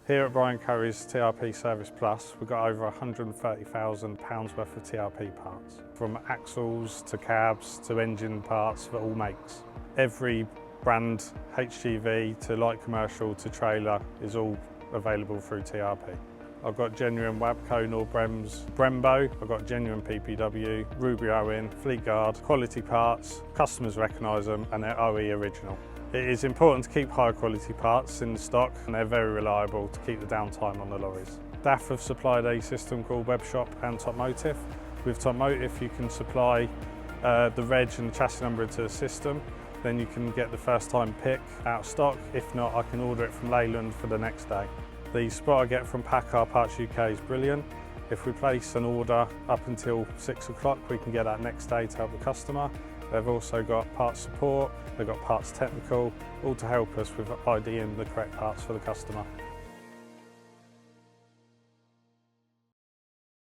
Here at Brian Curry's TRP Service Plus, we've got over £130,000 worth of TRP parts, from axles to cabs to engine parts for all makes. Every brand, HGV to light commercial to trailer, is all available through TRP. I've got genuine Wabco, Norbrems, Brembo, I've got genuine PPW, Ruby Owen, Fleetguard, quality parts, customers recognise them and they're OE original. It is important to keep high quality parts in the stock and they're very reliable to keep the downtime on the lorries. DAF have supplied a system called Webshop and Topmotive. With Topmotive you can supply the reg and the chassis number into the system, then you can get the first time pick out of stock. If not, I can order it from Leyland for the next day. The spot I get from Packard Parts UK is brilliant. If we place an order up until 6 o'clock, we can get that next day to help the customer. They've also got parts support, they've got parts technical, all to help us with IDing the correct parts for the customer.